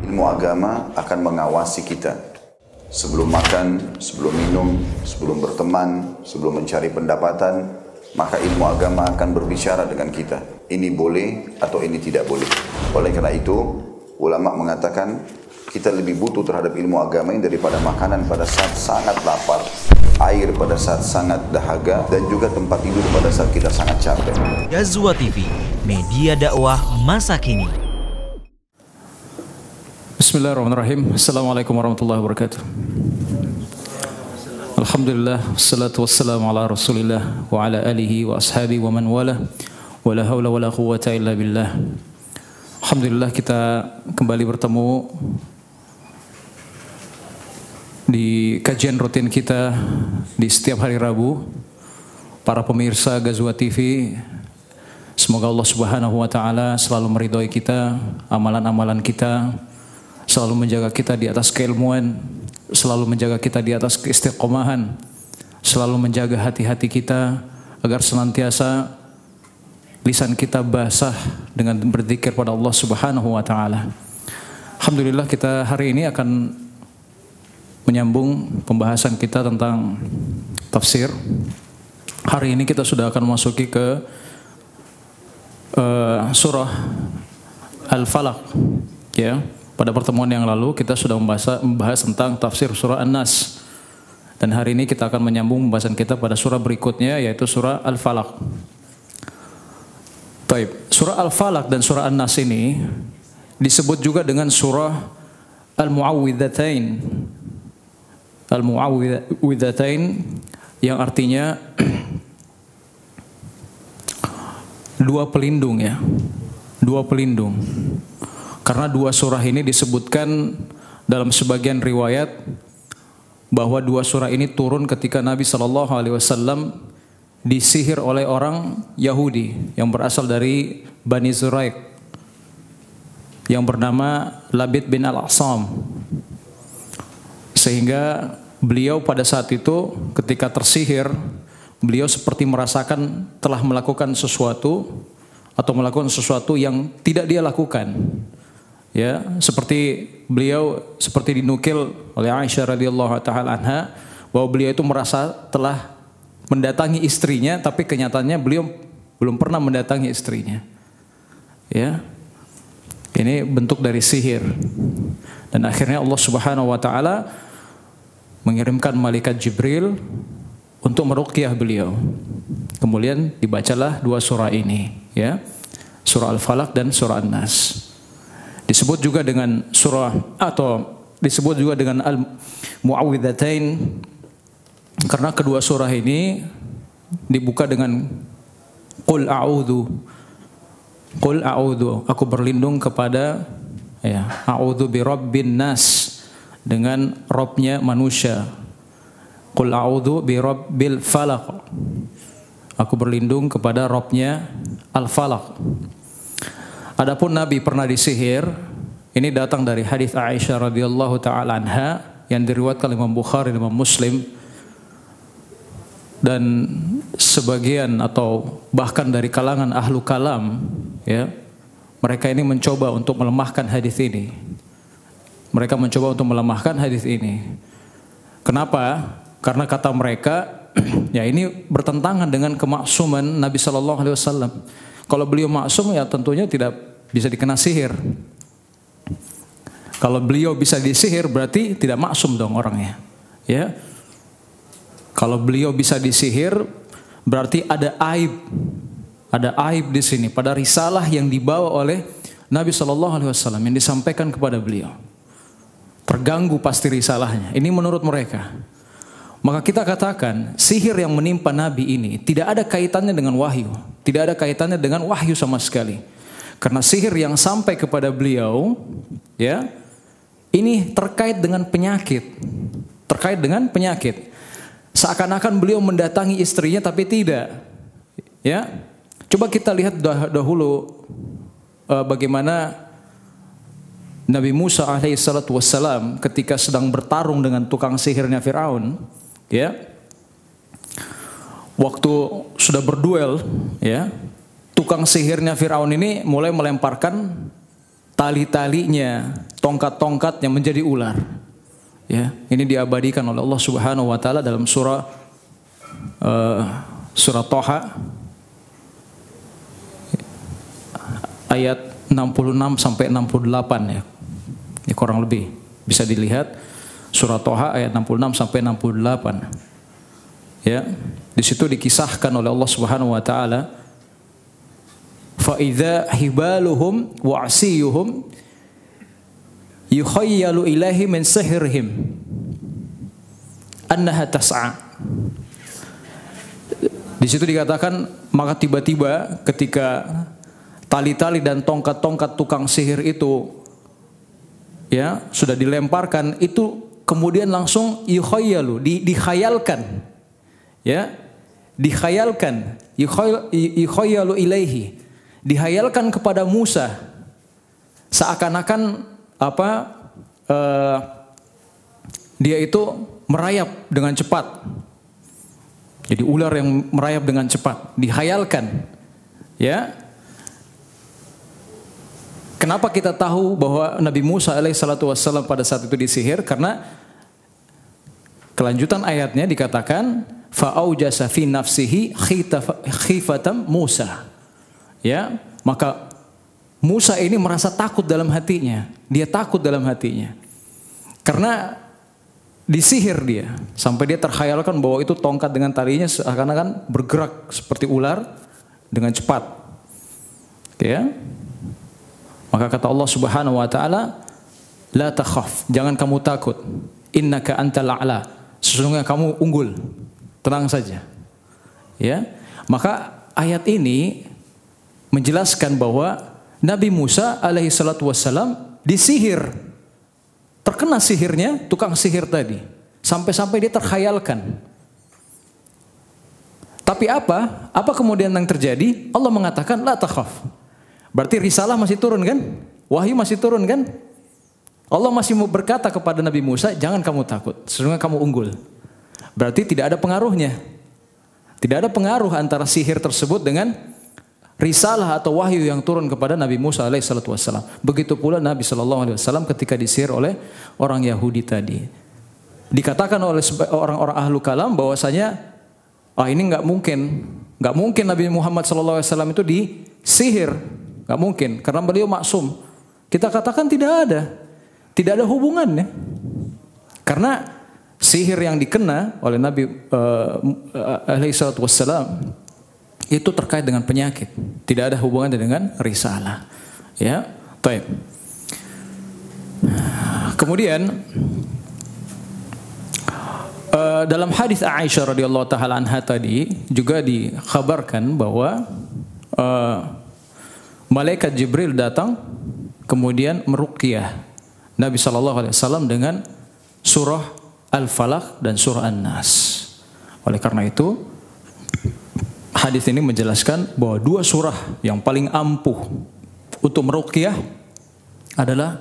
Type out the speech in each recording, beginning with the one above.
Ilmu agama akan mengawasi kita. Sebelum makan, sebelum minum, sebelum berteman, sebelum mencari pendapatan, maka ilmu agama akan berbicara dengan kita. Ini boleh atau ini tidak boleh. Oleh karena itu, ulama mengatakan kita lebih butuh terhadap ilmu agama ini daripada makanan pada saat sangat lapar, air pada saat sangat dahaga, dan juga tempat tidur pada saat kita sangat capek. Ghazwa TV, media dakwah masa kini. Bismillahirrahmanirrahim. Assalamualaikum warahmatullahi wabarakatuh. Alhamdulillah, wassalatu wassalamu ala rasulillah wa ala alihi wa ashabihi wa man wala, wa la hawla wa la quwwata illa billah. Alhamdulillah, kita kembali bertemu di kajian rutin kita di setiap hari Rabu. Para pemirsa Ghazwa TV, semoga Allah Subhanahu wa taala selalu meridhoi kita, amalan-amalan kita, selalu menjaga kita di atas keilmuan, selalu menjaga kita di atas keistiqomahan, selalu menjaga hati-hati kita agar senantiasa lisan kita basah dengan berzikir pada Allah Subhanahu wa taala. Alhamdulillah, kita hari ini akan menyambung pembahasan kita tentang tafsir. Hari ini kita sudah akan memasuki ke surah Al-Falaq, ya. Pada pertemuan yang lalu kita sudah membahas tentang tafsir surah An-Nas. Dan hari ini kita akan menyambung pembahasan kita pada surah berikutnya, yaitu surah Al-Falaq. Baik, surah Al-Falaq dan surah An-Nas ini disebut juga dengan surah Al-Mu'awwidhatain. Al-Mu'awwidhatain yang artinya dua pelindung, ya. Dua pelindung. Karena dua surah ini disebutkan dalam sebagian riwayat bahwa dua surah ini turun ketika Nabi SAW disihir oleh orang Yahudi yang berasal dari Bani Zuraik yang bernama Labid bin Al-A'sam. Sehingga beliau pada saat itu ketika tersihir, beliau seperti merasakan telah melakukan sesuatu atau melakukan sesuatu yang tidak dia lakukan. Ya, seperti beliau seperti dinukil oleh Aisyah radhiyallahu taala anha bahwa beliau itu merasa telah mendatangi istrinya, tapi kenyataannya beliau belum pernah mendatangi istrinya. Ya. Ini bentuk dari sihir. Dan akhirnya Allah Subhanahu wa taala mengirimkan malaikat Jibril untuk meruqyah beliau. Kemudian dibacalah dua surah ini, ya. Surah Al-Falaq dan surah An-Nas. Disebut juga dengan surah atau disebut juga dengan Al-Mu'awwidhatain karena kedua surah ini dibuka dengan Qul a'udzu. Qul a'udzu, aku berlindung kepada, ya, a'udzu birabbin nas, dengan Rabbnya manusia. Qul a'udzu birabbil falaq, aku berlindung kepada Rabbnya Al-Falaq. Adapun Nabi pernah disihir, ini datang dari hadis Aisyah radhiyallahu taala anha yang diriwayatkan oleh Imam Bukhari dan Imam Muslim, dan sebagian atau bahkan dari kalangan ahlu kalam, ya, mereka ini mencoba untuk melemahkan hadis ini. Mereka mencoba untuk melemahkan hadis ini. Kenapa? Karena kata mereka, ya, ini bertentangan dengan kemaksuman Nabi sallallahu alaihi wasallam. Kalau beliau maksum, ya tentunya tidak bisa dikena sihir. Kalau beliau bisa disihir berarti tidak maksum dong orangnya, ya. Kalau beliau bisa disihir berarti ada aib di sini pada risalah yang dibawa oleh Nabi SAW yang disampaikan kepada beliau. Terganggu pasti risalahnya. Ini menurut mereka. Maka kita katakan sihir yang menimpa Nabi ini tidak ada kaitannya dengan wahyu, tidak ada kaitannya dengan wahyu sama sekali. Karena sihir yang sampai kepada beliau, ya, ini terkait dengan penyakit, terkait dengan penyakit. Seakan-akan beliau mendatangi istrinya tapi tidak, ya. Coba kita lihat dahulu bagaimana Nabi Musa alaihissalatu wassalam ketika sedang bertarung dengan tukang sihirnya Fir'aun, ya. Waktu sudah berduel, ya, tukang sihirnya Fir'aun ini mulai melemparkan tali-talinya, tongkat-tongkatnya menjadi ular. Ya, ini diabadikan oleh Allah Subhanahu wa taala dalam surah Thaha ayat 66 sampai 68 ya. Ini kurang lebih bisa dilihat surah Thaha ayat 66 sampai 68. Ya, di situ dikisahkan oleh Allah Subhanahu wa taala, fa idza hibaluhum wa asiyuhum yukhayyalu ilahi min sihrihim annaha tas'a. Di situ dikatakan, maka tiba-tiba ketika tali-tali dan tongkat-tongkat tukang sihir itu ya sudah dilemparkan, itu kemudian langsung yukhayyalu, dikhayalkan. Ya, dikhayalkan, yukhayyalu ilaihi, dihayalkan kepada Musa seakan-akan dia itu merayap dengan cepat. Jadi ular yang merayap dengan cepat, dihayalkan. Ya. Kenapa kita tahu bahwa Nabi Musa alaihissalatu wassalam pada saat itu disihir? Karena kelanjutan ayatnya dikatakan fa'aujasa fi nafsihi khifatam Musa. Ya, maka Musa ini merasa takut dalam hatinya. Dia takut dalam hatinya. Karena disihir dia. Sampai dia terkhayalkan bahwa itu tongkat dengan talinya seakan-akan bergerak seperti ular dengan cepat. Ya. Maka kata Allah Subhanahu wa taala, la takhaf, jangan kamu takut. Innaka antal a'la. Sesungguhnya kamu unggul. Tenang saja. Ya. Maka ayat ini menjelaskan bahwa Nabi Musa alaihi salatu wassalam disihir. Terkena sihirnya tukang sihir tadi. Sampai-sampai dia terkhayalkan. Tapi apa? Apa kemudian yang terjadi? Allah mengatakan la takhaf. Berarti risalah masih turun kan? Wahyu masih turun kan? Allah masih berkata kepada Nabi Musa, jangan kamu takut. Sesungguhnya kamu unggul. Berarti tidak ada pengaruhnya. Tidak ada pengaruh antara sihir tersebut dengan risalah atau wahyu yang turun kepada Nabi Musa alaihissalatu wassalam. Begitu pula Nabi sallallahu alaihi wasallam ketika disihir oleh orang Yahudi tadi. Dikatakan oleh orang-orang ahlu kalam bahwasanya ini enggak mungkin Nabi Muhammad sallallahu alaihi wasallam itu disihir, enggak mungkin karena beliau maksum. Kita katakan tidak ada hubungannya. Karena sihir yang dikena oleh Nabi alaihissalatu wassalam itu terkait dengan penyakit, tidak ada hubungannya dengan risalah. Ya, baik. Kemudian dalam hadis Aisyah radhiyallahu taala anha tadi juga dikhabarkan bahwa malaikat Jibril datang kemudian meruqyah Nabi sallallahu alaihi wasallam dengan surah Al-Falaq dan surah An-Nas. Oleh karena itu hadis ini menjelaskan bahwa dua surah yang paling ampuh untuk meruqyah adalah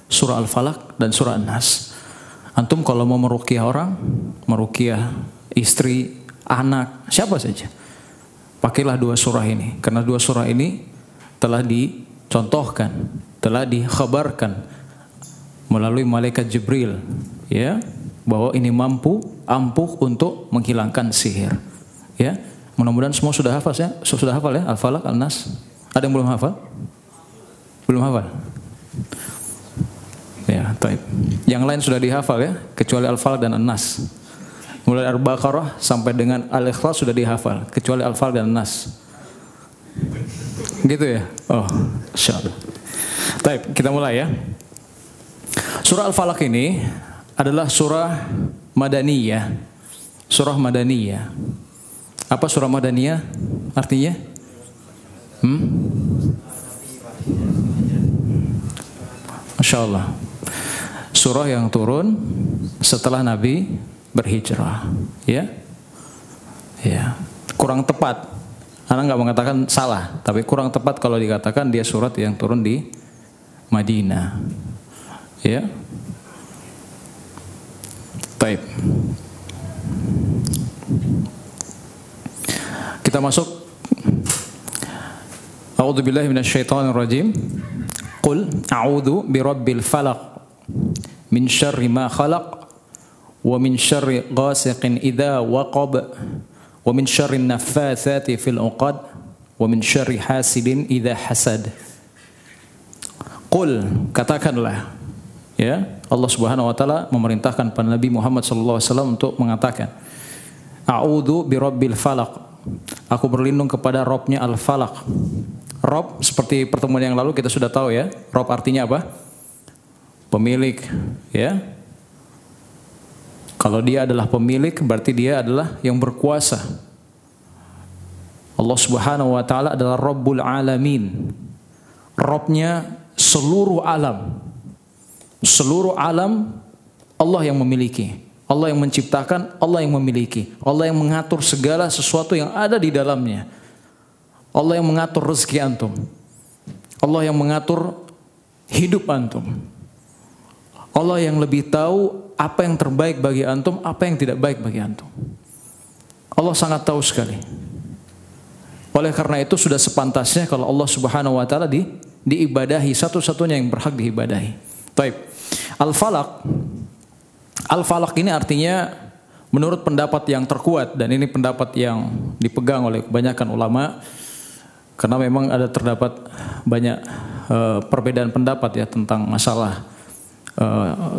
surah Al-Falaq dan surah An-Nas. Antum kalau mau meruqyah orang, meruqyah istri, anak, siapa saja, pakailah dua surah ini. Karena dua surah ini telah dicontohkan, telah dikhabarkan melalui malaikat Jibril, ya, bahwa ini ampuh untuk menghilangkan sihir. Ya. Mudah-mudahan semua sudah hafal ya. Sudah hafal ya Al-Falaq, Al-Nas. Ada yang belum hafal? Belum hafal? Ya, baik. Yang lain sudah dihafal ya, kecuali Al-Falaq dan An-Nas. Mulai Al-Baqarah sampai dengan Al-Ikhlas sudah dihafal, kecuali Al-Falaq dan An-Nas. Gitu ya? Oh, insyaallah. Baik, kita mulai ya. Surah Al-Falaq ini adalah surah Madaniyah. Surah Madaniyah. Apa surah Madaniyah artinya? Masya Allah. Surah yang turun setelah Nabi berhijrah. Ya, ya. Kurang tepat. Anak nggak mengatakan salah, tapi kurang tepat kalau dikatakan dia surat yang turun di Madinah. Ya. Baik. Kita masuk. A'udzubillahi minasyaitonirrajim. Qul a'udzu birabbil falaq min syarri ma khalaq wa min syarri ghasiqin idza waqab wa min syarri naffatsati fil 'uqad wa min syarri hasidin idza hasad. Qul, katakanlah, ya, Allah Subhanahu wa taala memerintahkan pada Nabi Muhammad sallallahu alaihi wasallam untuk mengatakan, a'udzu birabbil falaq. Aku berlindung kepada Robnya Al-Falaq. Rob, seperti pertemuan yang lalu kita sudah tahu ya, Rob artinya apa? Pemilik, ya. Kalau dia adalah pemilik, berarti dia adalah yang berkuasa. Allah Subhanahu wa taala adalah Rabbul Alamin. Robnya seluruh alam. Seluruh alam Allah yang memiliki. Allah yang menciptakan, Allah yang memiliki. Allah yang mengatur segala sesuatu yang ada di dalamnya. Allah yang mengatur rezeki antum. Allah yang mengatur hidup antum. Allah yang lebih tahu apa yang terbaik bagi antum, apa yang tidak baik bagi antum. Allah sangat tahu sekali. Oleh karena itu sudah sepantasnya kalau Allah Subhanahu wa taala diibadahi, satu-satunya yang berhak diibadahi. Baik. Al-Falaq ini artinya menurut pendapat yang terkuat, dan ini pendapat yang dipegang oleh kebanyakan ulama, karena memang ada terdapat banyak perbedaan pendapat ya tentang masalah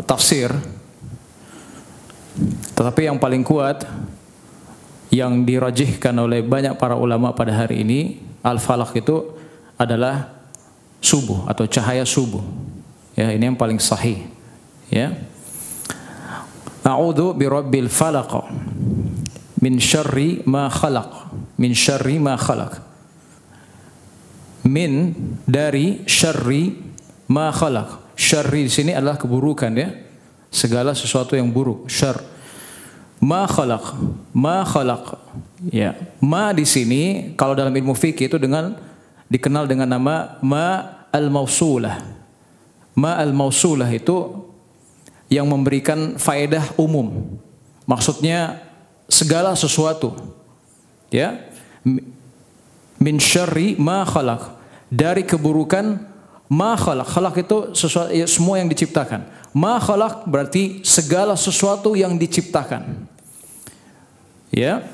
tafsir. Tetapi yang paling kuat yang dirajihkan oleh banyak para ulama pada hari ini, Al-Falaq itu adalah subuh atau cahaya subuh. Ya, ini yang paling sahih. Ya. A'udzu birabbil falaq min syarri ma khalaq. Min syarri ma khalaq. Min dari syarri ma khalaq. Syarri di sini adalah keburukan ya. Segala sesuatu yang buruk, syarr. Ma khalaq. Ma khalaq. Ya. Ma di sini kalau dalam ilmu fikih itu dikenal dengan nama ma al-mausulah. Ma al-mausulah itu yang memberikan faedah umum. Maksudnya segala sesuatu. Ya. Min syarri ma khalaq. Dari keburukan ma khalaq. Khalaq itu sesuatu, ya, semua yang diciptakan. Ma khalaq berarti segala sesuatu yang diciptakan. Ya.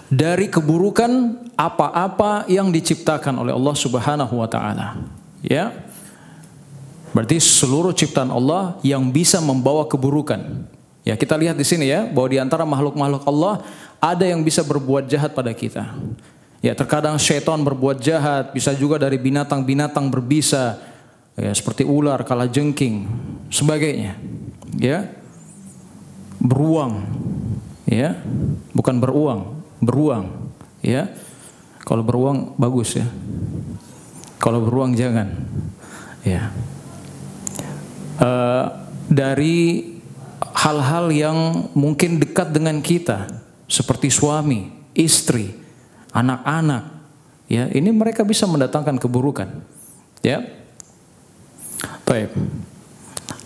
Dari keburukan apa-apa yang diciptakan oleh Allah Subhanahu wa taala. Ya. Berarti seluruh ciptaan Allah yang bisa membawa keburukan. Ya, kita lihat di sini ya, bahwa di antara makhluk-makhluk Allah ada yang bisa berbuat jahat pada kita. Ya, terkadang syaitan berbuat jahat, bisa juga dari binatang-binatang berbisa, ya, seperti ular, kalajengking, sebagainya. Ya. Beruang. Ya. Bukan beruang, beruang, ya. Kalau beruang bagus ya. Kalau beruang jangan. Ya. Dari hal-hal yang mungkin dekat dengan kita, seperti suami, istri, anak-anak, ya, ini mereka bisa mendatangkan keburukan, ya. Baik.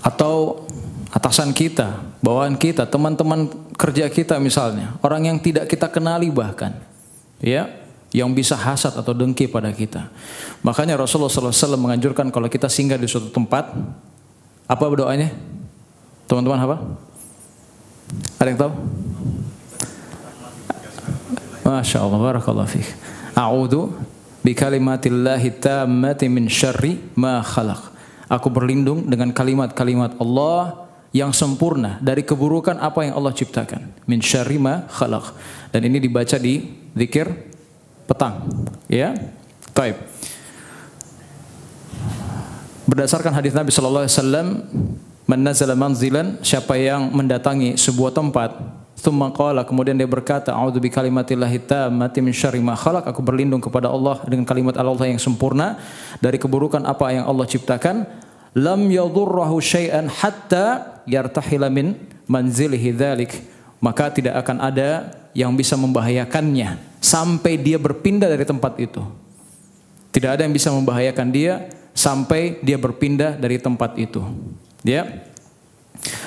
Atau atasan kita, bawahan kita, teman-teman kerja kita misalnya, orang yang tidak kita kenali bahkan, ya, yang bisa hasad atau dengki pada kita. Makanya Rasulullah SAW menganjurkan kalau kita singgah di suatu tempat, apa berdoanya? Teman-teman apa? Ada yang tahu? Masya Allah, barakallahu fiik. A'udzu bikalimatillahi tammati min syarri ma khalaq. Aku berlindung dengan kalimat-kalimat Allah yang sempurna dari keburukan apa yang Allah ciptakan. Min syarri ma khalaq. Dan ini dibaca di zikir petang, ya. Baik. Berdasarkan hadis Nabi sallallahu alaihi wasallam, man nazala manzilan, siapa yang mendatangi sebuah tempat, tsumma qala, kemudian dia berkata, a'udzu bikalimatillahi tammati min syarri ma khalaq, aku berlindung kepada Allah dengan kalimat Allah yang sempurna dari keburukan apa yang Allah ciptakan, lam yadurruhu syai'an hatta yartahila min manzilihi dzalik, maka tidak akan ada yang bisa membahayakannya sampai dia berpindah dari tempat itu. Tidak ada yang bisa membahayakan dia sampai dia berpindah dari tempat itu. Ya.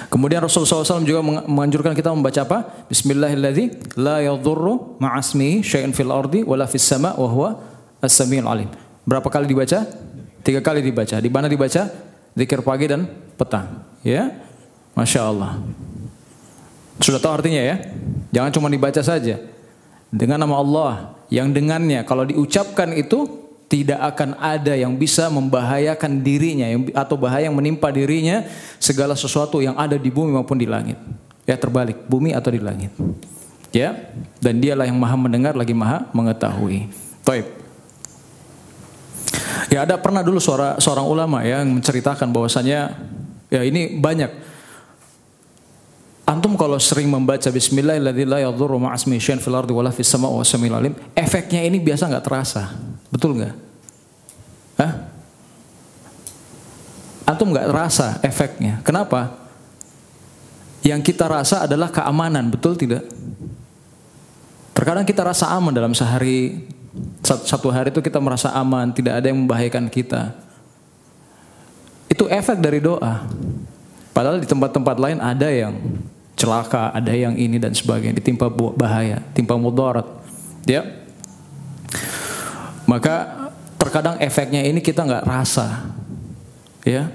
Kemudian Rasulullah SAW juga menganjurkan kita membaca apa? Bismillahirrahmanirrahim. La yadurru ma'asmihi syai'un fil ardi wala fis sama' wa huwa as-sami'ul alim. Berapa kali dibaca? 3 3 kali dibaca. Di mana dibaca? Zikir pagi dan petang. Ya, Masya Allah. Sudah tahu artinya ya? Jangan cuma dibaca saja. Dengan nama Allah, yang dengannya kalau diucapkan itu tidak akan ada yang bisa membahayakan dirinya atau bahaya yang menimpa dirinya, segala sesuatu yang ada di bumi maupun di langit. Ya, terbalik, bumi atau di langit. Ya, dan dialah yang maha mendengar lagi maha mengetahui. Taib. Ya, ada pernah dulu seorang ulama yang menceritakan bahwasanya, ya ini banyak. Antum kalau sering membaca Bismillahirrahmanirrahim la yadhurru ma'asmihi syai'un fil ardi wala fis sama'i wa huwas samiul alim, efeknya ini biasa nggak terasa. Betul nggak? Hah? Antum nggak terasa efeknya. Kenapa? Yang kita rasa adalah keamanan, betul tidak? Terkadang kita rasa aman dalam sehari, satu hari itu kita merasa aman, tidak ada yang membahayakan kita. Itu efek dari doa. Padahal di tempat-tempat lain ada yang celaka, ada yang ini dan sebagainya, ditimpa bahaya, timpa mudarat. Ya. Maka terkadang efeknya ini kita nggak rasa. Ya.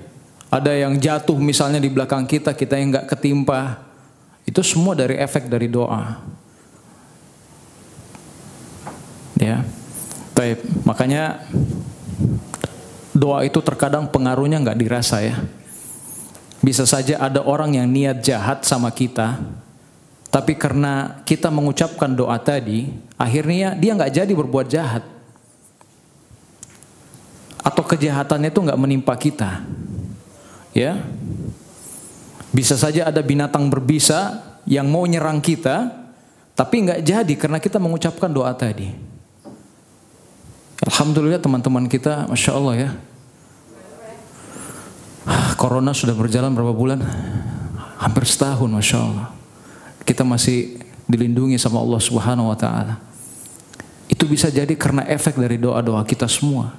Ada yang jatuh misalnya di belakang kita yang nggak ketimpa. Itu semua dari efek dari doa. Ya. Baik, makanya doa itu terkadang pengaruhnya nggak dirasa ya. Bisa saja ada orang yang niat jahat sama kita, tapi karena kita mengucapkan doa tadi, akhirnya dia nggak jadi berbuat jahat. Atau kejahatannya itu nggak menimpa kita. Ya. Bisa saja ada binatang berbisa yang mau nyerang kita, tapi nggak jadi karena kita mengucapkan doa tadi. Alhamdulillah teman-teman kita, Masya Allah ya. Corona sudah berjalan berapa bulan? Hampir setahun, Masya Allah. Kita masih dilindungi sama Allah Subhanahu wa Ta'ala. Itu bisa jadi karena efek dari doa-doa kita semua.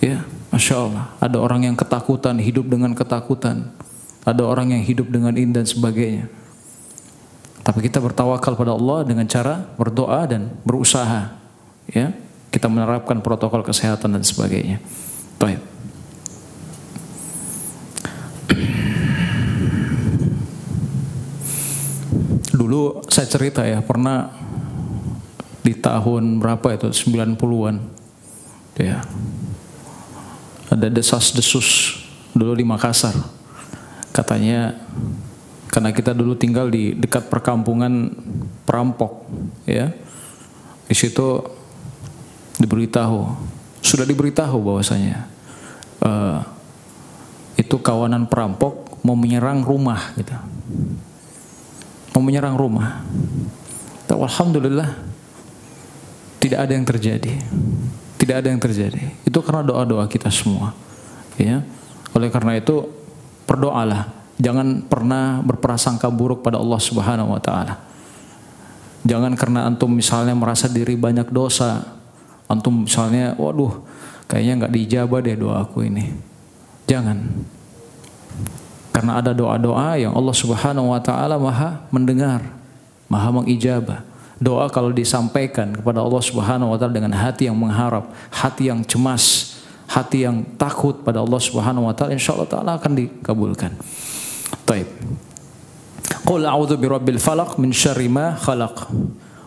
Ya, Masya Allah. Ada orang yang ketakutan, hidup dengan ketakutan. Ada orang yang hidup dengan ini dan sebagainya. Tapi kita bertawakal pada Allah dengan cara berdoa dan berusaha. Ya, kita menerapkan protokol kesehatan dan sebagainya. Baik. Dulu saya cerita ya, pernah di tahun berapa itu, 90-an ya, ada desas-desus dulu di Makassar. Katanya karena kita dulu tinggal di dekat perkampungan perampok ya, di situ sudah diberitahu bahwasanya itu kawanan perampok mau menyerang rumah gitu. Mau menyerang rumah. Alhamdulillah tidak ada yang terjadi. Tidak ada yang terjadi. Itu karena doa-doa kita semua. Ya. Oleh karena itu berdoalah. Jangan pernah berprasangka buruk pada Allah Subhanahu wa Ta'ala. Jangan karena antum misalnya merasa diri banyak dosa, antum misalnya, waduh, kayaknya nggak diijabah deh doaku ini. Jangan. Karena ada doa-doa yang Allah Subhanahu wa Ta'ala maha mendengar, maha mengijabah. Doa kalau disampaikan kepada Allah Subhanahu wa Ta'ala dengan hati yang mengharap, hati yang cemas, hati yang takut pada Allah Subhanahu wa Ta'ala, insyaallah Ta'ala akan dikabulkan. Baik. Qul a'udzu birabbil falaq min syarri ma khalaq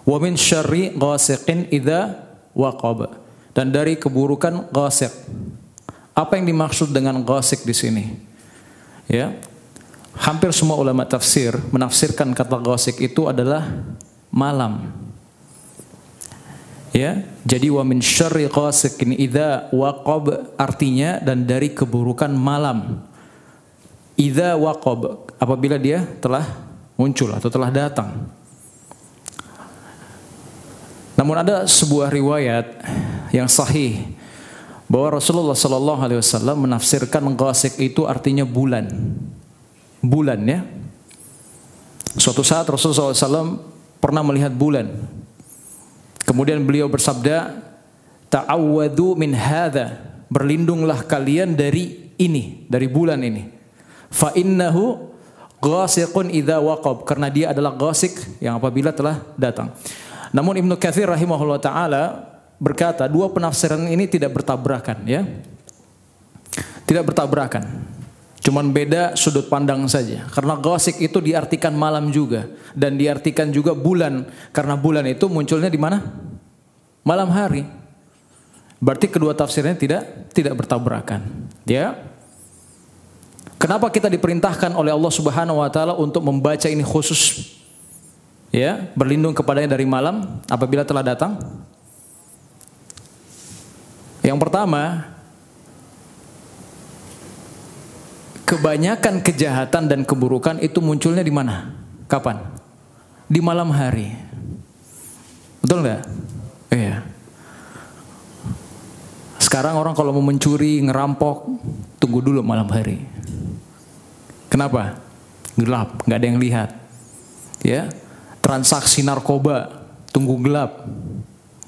wa min syarri ghasiqin idza waqab. Dan dari keburukan ghasiq. Apa yang dimaksud dengan ghasiq di sini? Ya, hampir semua ulama tafsir menafsirkan kata ghasiq itu adalah malam. Ya, jadi wa min syarri ghasiqin idza waqab artinya dan dari keburukan malam. Idza waqab apabila dia telah muncul atau telah datang. Namun ada sebuah riwayat yang sahih bahwa Rasulullah sallallahu alaihi wasallam menafsirkan ghasiq itu artinya bulan. Bulan ya. Suatu saat Rasulullah SAW pernah melihat bulan. Kemudian beliau bersabda, "Ta'awwadu min hadza." Berlindunglah kalian dari ini, dari bulan ini. Fa innahu ghasiqun idza waqab, karena dia adalah ghasiq yang apabila telah datang. Namun Ibnu Katsir rahimahullah taala berkata, dua penafsiran ini tidak bertabrakan ya. Tidak bertabrakan. Cuman beda sudut pandang saja. Karena ghasik itu diartikan malam juga dan diartikan juga bulan, karena bulan itu munculnya di mana? Malam hari. Berarti kedua tafsirnya tidak bertabrakan. Ya. Kenapa kita diperintahkan oleh Allah Subhanahu wa taala untuk membaca ini khusus? Ya, berlindung kepadanya dari malam apabila telah datang. Yang pertama, kebanyakan kejahatan dan keburukan itu munculnya di mana? Kapan? Di malam hari. Betul nggak? Iya. Sekarang orang kalau mau mencuri, ngerampok, tunggu dulu malam hari. Kenapa? Gelap, nggak ada yang lihat. Ya. Transaksi narkoba, tunggu gelap.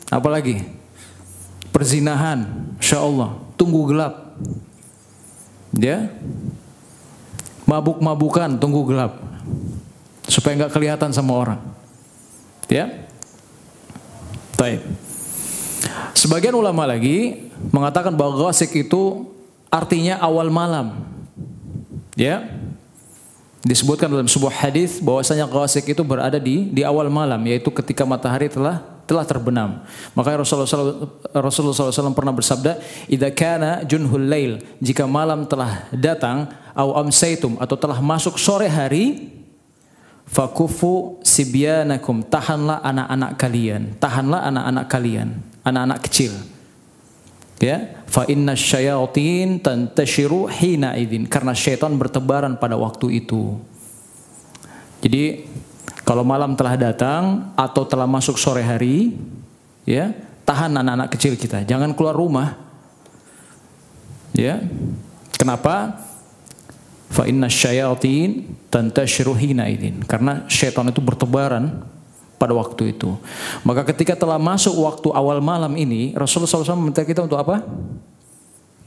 Apalagi? Perzinahan, Insya Allah, tunggu gelap. Ya. Mabuk-mabukan, tunggu gelap. Supaya nggak kelihatan sama orang. Ya. Baik. Sebagian ulama lagi mengatakan bahwa ghasik itu artinya awal malam. Ya. Disebutkan dalam sebuah hadis bahwasanya ghasik itu berada di awal malam, yaitu ketika matahari telah terbenam. Makanya Rasulullah SAW pernah bersabda, "Idza kana junhul lail," jika malam telah datang, au amsaitum, atau telah masuk sore hari, fakufu sibyanakum, tahanlah anak-anak kalian, anak-anak kecil. Ya, fa inna syayatin tantashiru hina idzin, karena syaitan bertebaran pada waktu itu. Jadi kalau malam telah datang atau telah masuk sore hari, ya, tahan anak-anak kecil kita, jangan keluar rumah. Ya. Kenapa? Fa inna syayatin tantashiru hina idzin, karena syaitan itu bertebaran pada waktu itu. Maka ketika telah masuk waktu awal malam ini, Rasulullah SAW meminta kita untuk apa?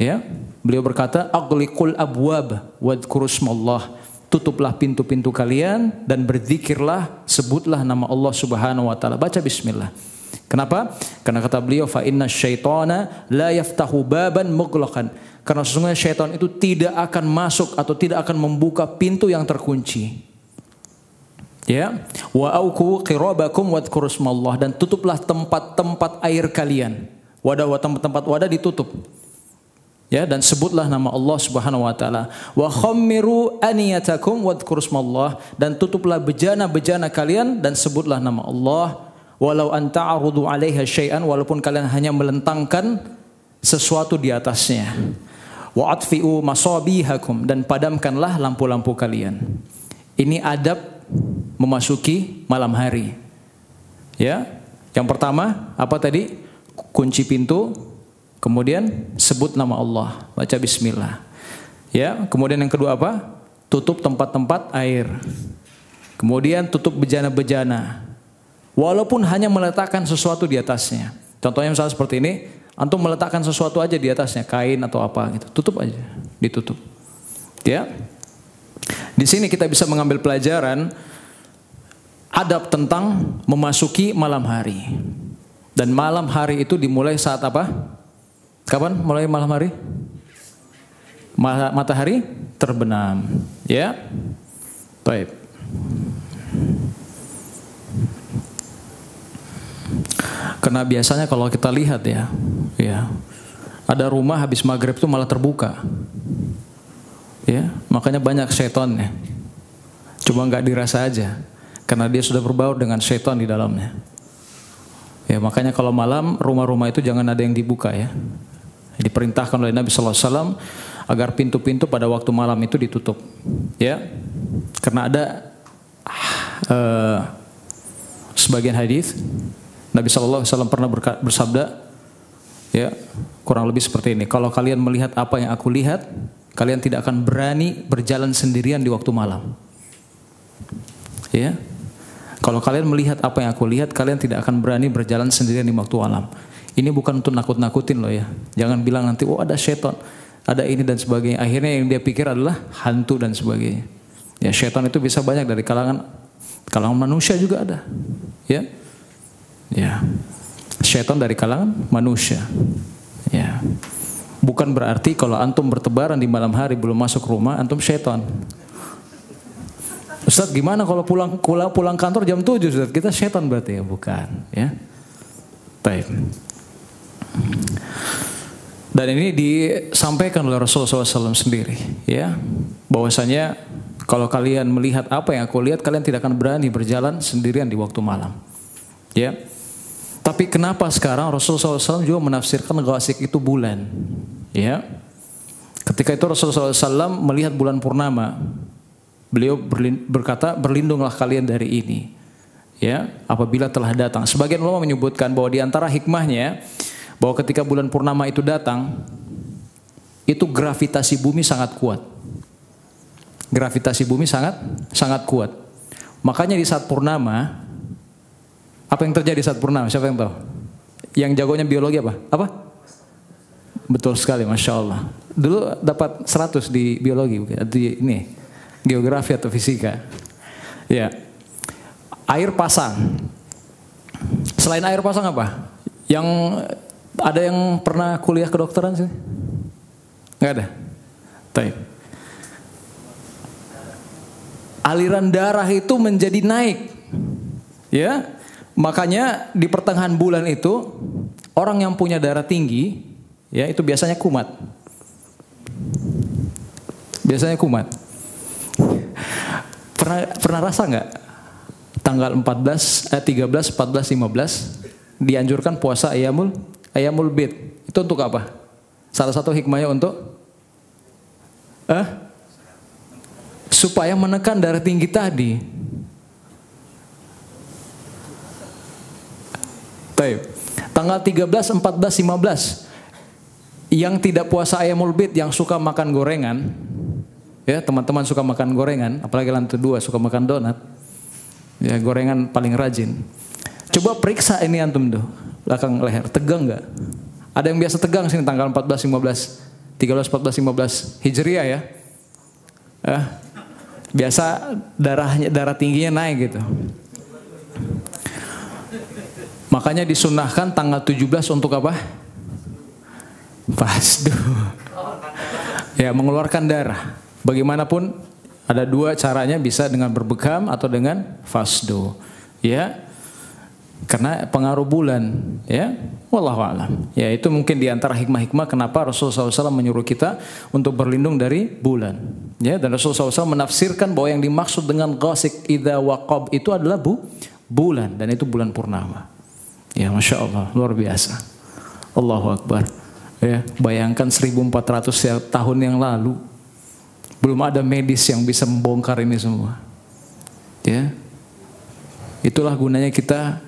Ya, beliau berkata, "Aghliqul abwab wadhkurusmallah." Tutuplah pintu-pintu kalian dan berzikirlah, sebutlah nama Allah Subhanahu wa taala. Baca bismillah. Kenapa? Karena kata beliau, "Fa inna syaitana la yaftahu baban mughlaqan." Karena sesungguhnya syaitan itu tidak akan masuk atau tidak akan membuka pintu yang terkunci. Ya, wa auku qirabakum wadhkurusmallah, dan tutuplah tempat-tempat air kalian. Tempat-tempat wadah ditutup. Ya, dan sebutlah nama Allah Subhanahu wa taala. Wa khammiru aniyatakum wadhkurusmallah, dan tutuplah bejana-bejana kalian dan sebutlah nama Allah. Walau anta'arudu 'alaiha syai'an, walaupun kalian hanya melentangkan sesuatu di atasnya. Wa atfi'u masabihakum, dan padamkanlah lampu-lampu kalian. Ini adab memasuki malam hari. Ya. Yang pertama apa tadi? Kunci pintu, kemudian sebut nama Allah, baca bismillah. Ya, kemudian yang kedua apa? Tutup tempat-tempat air. Kemudian tutup bejana-bejana. Walaupun hanya meletakkan sesuatu di atasnya. Contohnya misalnya seperti ini, antum meletakkan sesuatu aja di atasnya, kain atau apa gitu. Tutup aja, ditutup. Ya. Di sini kita bisa mengambil pelajaran adab tentang memasuki malam hari. Dan malam hari itu dimulai saat apa? Kapan mulai malam hari? Matahari terbenam. Ya. Baik. Karena biasanya kalau kita lihat ya, ada rumah habis maghrib itu malah terbuka. Ya, makanya banyak syaitannya. Cuma nggak dirasa aja, karena dia sudah berbaur dengan syaitan di dalamnya. Ya, makanya kalau malam rumah-rumah itu jangan ada yang dibuka ya. Diperintahkan oleh Nabi Sallallahu Alaihi Wasallam agar pintu-pintu pada waktu malam itu ditutup. Ya, karena ada sebagian hadis Nabi Sallallahu Alaihi Wasallam pernah bersabda, ya, kurang lebih seperti ini. Kalau kalian melihat apa yang aku lihat, kalian tidak akan berani berjalan sendirian di waktu malam. Ya. Kalau kalian melihat apa yang aku lihat, kalian tidak akan berani berjalan sendirian di waktu malam. Ini bukan untuk nakut-nakutin loh ya. Jangan bilang nanti, oh ada syaitan, ada ini dan sebagainya. Akhirnya yang dia pikir adalah hantu dan sebagainya. Ya, syaitan itu bisa banyak dari kalangan manusia juga ada. Ya. Ya. Syaitan dari kalangan manusia. Ya. Bukan berarti kalau antum bertebaran di malam hari belum masuk rumah, antum syaitan. Ustaz, gimana kalau pulang kantor jam 7, Ustaz? Kita syaitan berarti ya? Bukan, ya. Baik. Dan ini disampaikan oleh Rasulullah SAW sendiri, ya, bahwasanya kalau kalian melihat apa yang aku lihat, kalian tidak akan berani berjalan sendirian di waktu malam, ya. Tapi kenapa sekarang Rasulullah SAW juga menafsirkan ghasik itu bulan, ya? Ketika itu Rasulullah SAW melihat bulan purnama, beliau berkata, berlindunglah kalian dari ini, ya, apabila telah datang. Sebagian ulama menyebutkan bahwa di antara hikmahnya, bahwa ketika bulan purnama itu datang, itu gravitasi bumi sangat kuat. Gravitasi bumi sangat kuat. Makanya di saat purnama, apa yang terjadi saat purnama? Siapa yang tahu? Yang jagonya biologi apa? Apa? Betul sekali, Masya Allah. Dulu dapat 100 di biologi, di ini geografi atau fisika. Ya, air pasang. Selain air pasang apa? Yang ada yang pernah kuliah kedokteran sih? Nggak ada. Baik. Aliran darah itu menjadi naik, ya. Makanya di pertengahan bulan itu orang yang punya darah tinggi, ya, itu biasanya kumat. Biasanya kumat. Pernah rasa nggak? Tanggal 13, 14, 15 dianjurkan puasa Ayyamul Bid. Itu untuk apa? Salah satu hikmahnya untuk supaya menekan darah tinggi tadi. Baik. Tanggal 13, 14, 15 yang tidak puasa Ayyamul Bid, yang suka makan gorengan, ya, teman-teman suka makan gorengan, apalagi lantai 2 suka makan donat, ya, gorengan paling rajin. Coba periksa ini antum tuh, belakang leher, tegang nggak? Ada yang biasa tegang sini tanggal 14, 15, 13, 14, 15 Hijriah, ya. Biasa darah tingginya naik gitu. Makanya disunahkan tanggal 17 untuk apa? Fasdu. Ya, mengeluarkan darah. Bagaimanapun ada 2 caranya, bisa dengan berbekam atau dengan fasdu. Ya. Karena pengaruh bulan, ya. Wallahu a'lam. Ya, itu mungkin di antara hikmah-hikmah kenapa Rasulullah SAW menyuruh kita untuk berlindung dari bulan. Ya, dan Rasulullah SAW menafsirkan bahwa yang dimaksud dengan ghasik idza waqab itu adalah bulan, dan itu bulan purnama. Ya, Masya Allah, luar biasa. Allahu Akbar. Ya, bayangkan 1400 tahun yang lalu belum ada medis yang bisa membongkar ini semua. Ya, itulah gunanya kita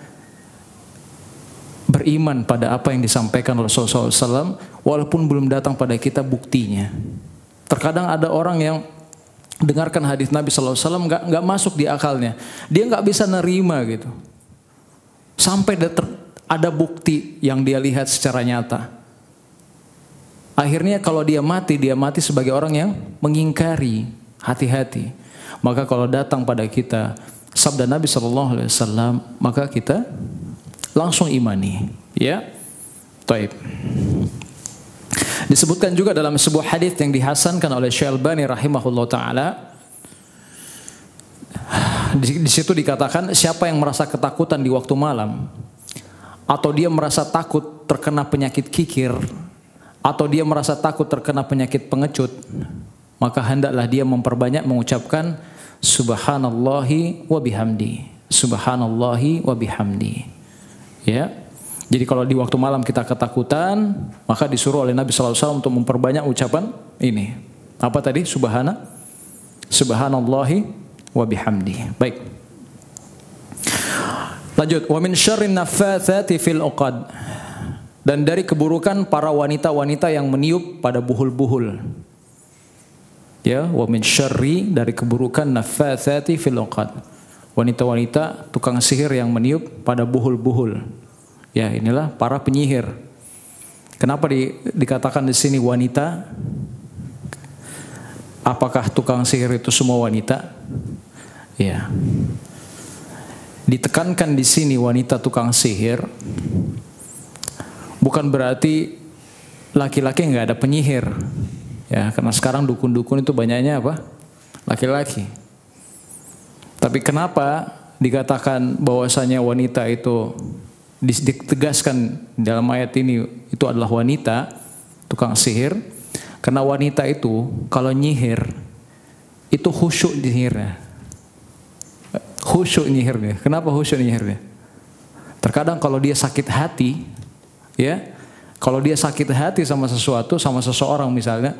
beriman pada apa yang disampaikan oleh Rasulullah SAW, walaupun belum datang pada kita buktinya. Terkadang ada orang yang dengarkan hadis Nabi SAW nggak masuk di akalnya, dia nggak bisa nerima gitu, sampai ada bukti yang dia lihat secara nyata. Akhirnya kalau dia mati sebagai orang yang mengingkari. Hati-hati. Maka kalau datang pada kita sabda Nabi SAW, maka kita langsung imani, ya. Taib. Disebutkan juga dalam sebuah hadis yang dihasankan oleh Syekh Albani rahimahullah taala. Di situ dikatakan, siapa yang merasa ketakutan di waktu malam, atau dia merasa takut terkena penyakit kikir, atau dia merasa takut terkena penyakit pengecut, maka hendaklah dia memperbanyak mengucapkan subhanallahi wa bihamdi. Subhanallahi wa bihamdi. Ya. Jadi kalau di waktu malam kita ketakutan, maka disuruh oleh Nabi SAW untuk memperbanyak ucapan ini. Apa tadi? Subhanallahi wa bihamdi. Baik. Lanjut. Wa min syarrin naffatsati fil uqad. Dan dari keburukan para wanita-wanita yang meniup pada buhul-buhul. Ya, wa min syarri, dari keburukan naffatsati fil uqad. Wanita-wanita tukang sihir yang meniup pada buhul-buhul. Ya, inilah para penyihir. Kenapa dikatakan di sini wanita? Apakah tukang sihir itu semua wanita? Ya. Ditekankan di sini wanita tukang sihir, bukan berarti laki-laki nggak ada penyihir. Ya, karena sekarang dukun-dukun itu banyaknya apa? Laki-laki. Tapi kenapa dikatakan bahwasanya wanita itu ditegaskan dalam ayat ini itu adalah wanita tukang sihir? Karena wanita itu kalau nyihir itu khusyuk nyihirnya. Khusyuk nyihirnya. Kenapa khusyuk nyihirnya? Terkadang kalau dia sakit hati, ya, kalau dia sakit hati sama sesuatu, sama seseorang misalnya,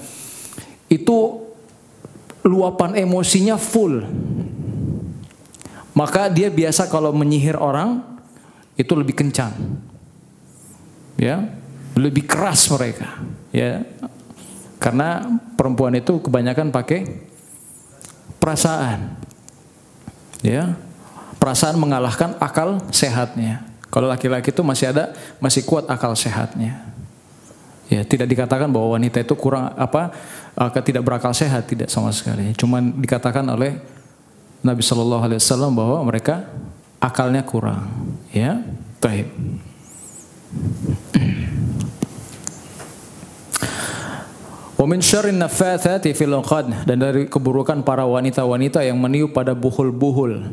itu luapan emosinya full. Maka dia biasa kalau menyihir orang itu lebih kencang, ya, lebih keras mereka, ya, karena perempuan itu kebanyakan pakai perasaan, ya, perasaan mengalahkan akal sehatnya. Kalau laki-laki itu masih kuat akal sehatnya, ya, tidak dikatakan bahwa wanita itu kurang tidak berakal sehat, tidak sama sekali. Cuman dikatakan oleh Nabi Shallallahu Alaihi Wasallam bahwa mereka akalnya kurang, ya. Baik. Wa min syarrin naffatsati fil 'uqad, dan dari keburukan para wanita-wanita yang meniup pada buhul-buhul.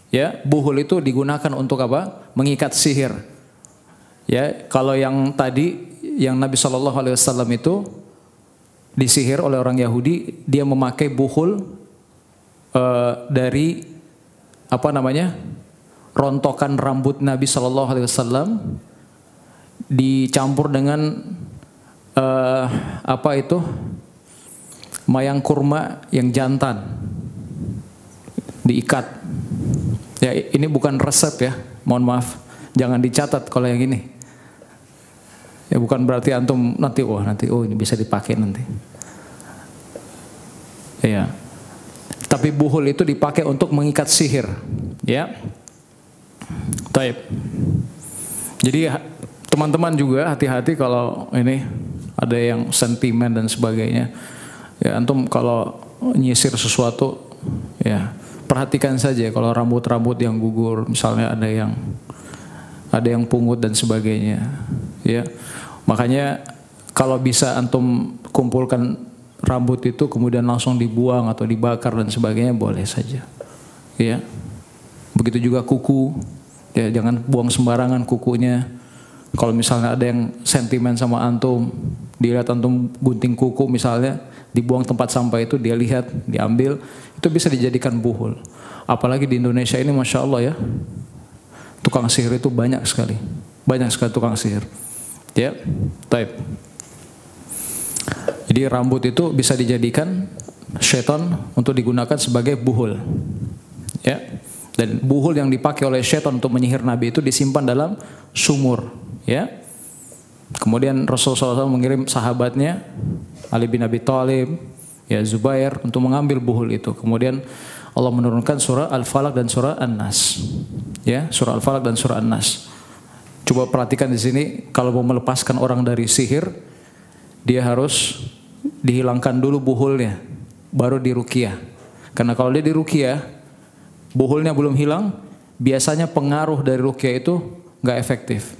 Ya, buhul itu digunakan untuk apa? Mengikat sihir. Ya, kalau yang tadi yang Nabi Shallallahu Alaihi Wasallam itu disihir oleh orang Yahudi, dia memakai buhul dari apa namanya, rontokan rambut Nabi Shallallahu Alaihi Wasallam dicampur dengan apa itu, mayang kurma yang jantan diikat. Ya, ini bukan resep ya, mohon maaf, jangan dicatat kalau yang ini. Ya, bukan berarti antum nanti ini bisa dipakai nanti. Ya. Tapi buhul itu dipakai untuk mengikat sihir, ya. Taib. Jadi teman-teman juga hati-hati kalau ini ada yang sentimen dan sebagainya. Ya, antum kalau nyisir sesuatu, ya, perhatikan saja kalau rambut-rambut yang gugur, misalnya ada yang pungut dan sebagainya, ya. Makanya kalau bisa antum kumpulkan rambut itu kemudian langsung dibuang atau dibakar dan sebagainya, boleh saja, ya. Begitu juga kuku, ya, jangan buang sembarangan kukunya. Kalau misalnya ada yang sentimen sama antum, dilihat antum gunting kuku misalnya, dibuang tempat sampah itu, dia lihat, diambil, itu bisa dijadikan buhul. Apalagi di Indonesia ini, masya Allah ya, tukang sihir itu banyak sekali tukang sihir, ya. Taib. Jadi rambut itu bisa dijadikan syaitan untuk digunakan sebagai buhul, ya. Dan buhul yang dipakai oleh syaitan untuk menyihir Nabi itu disimpan dalam sumur, ya. Kemudian Rasulullah SAW mengirim sahabatnya Ali bin Abi Thalib, ya, Zubair, untuk mengambil buhul itu. Kemudian Allah menurunkan surah Al-Falaq dan surah An-Nas, ya, surah Al-Falaq dan surah An-Nas. Coba perhatikan di sini, kalau mau melepaskan orang dari sihir, dia harus dihilangkan dulu buhulnya, baru diruqyah. Karena kalau dia diruqyah, buhulnya belum hilang, biasanya pengaruh dari ruqyah itu nggak efektif.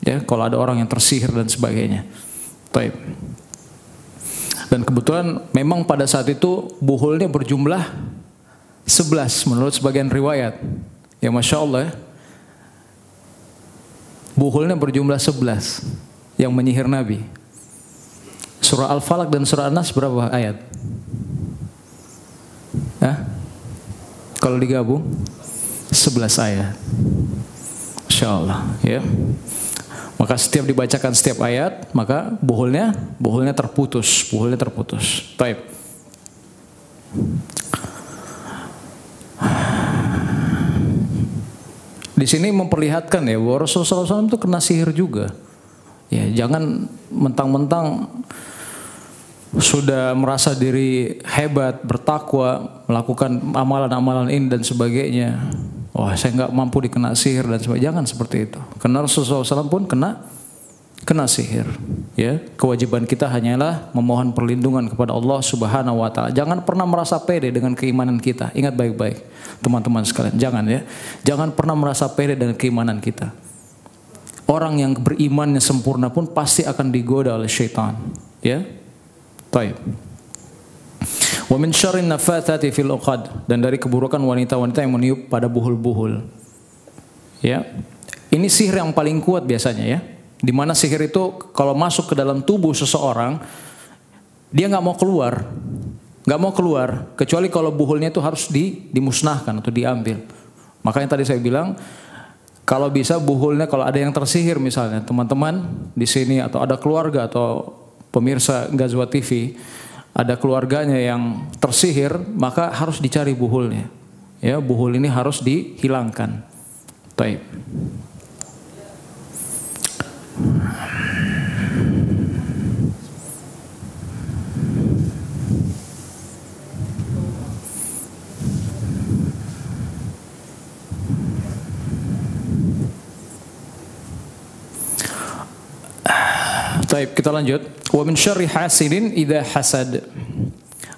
Ya, kalau ada orang yang tersihir dan sebagainya. Taib. Dan kebetulan memang pada saat itu buhulnya berjumlah 11 menurut sebagian riwayat. Ya, masya Allah ya. Buhulnya berjumlah 11 yang menyihir Nabi. Surah Al-Falaq dan surah An-Nas berapa ayat? Kalau digabung 11 ayat. Masya Allah, ya. Maka setiap dibacakan setiap ayat, maka buhulnya terputus, Baik. Di sini memperlihatkan ya bahwa Rasulullah SAW itu kena sihir juga. Ya, jangan mentang-mentang sudah merasa diri hebat, bertakwa, melakukan amalan-amalan ini dan sebagainya. Wah, saya nggak mampu dikena sihir dan sebagainya. Jangan seperti itu. Karena Rasulullah SAW pun kena sihir. Ya, kewajiban kita hanyalah memohon perlindungan kepada Allah Subhanahu Wa Taala. Jangan pernah merasa pede dengan keimanan kita. Ingat baik-baik, teman-teman sekalian. Jangan pernah merasa pede dengan keimanan kita. orang yang berimannya sempurna pun pasti akan digoda oleh syaitan. Ya, baik. Wa min syarrin nafathati fil uqad, dan dari keburukan wanita-wanita yang meniup pada buhul-buhul. Ya, ini sihir yang paling kuat biasanya ya. Di mana sihir itu kalau masuk ke dalam tubuh seseorang, dia nggak mau keluar, kecuali kalau buhulnya itu harus dimusnahkan atau diambil. Makanya tadi saya bilang, kalau bisa buhulnya, kalau ada yang tersihir misalnya, teman-teman di sini atau ada keluarga atau pemirsa Ghazwa TV, ada keluarganya yang tersihir, maka harus dicari buhulnya. Ya, buhul ini harus dihilangkan. Baik. Baik, kita lanjut. Wa min syarri hasidin idza hasad.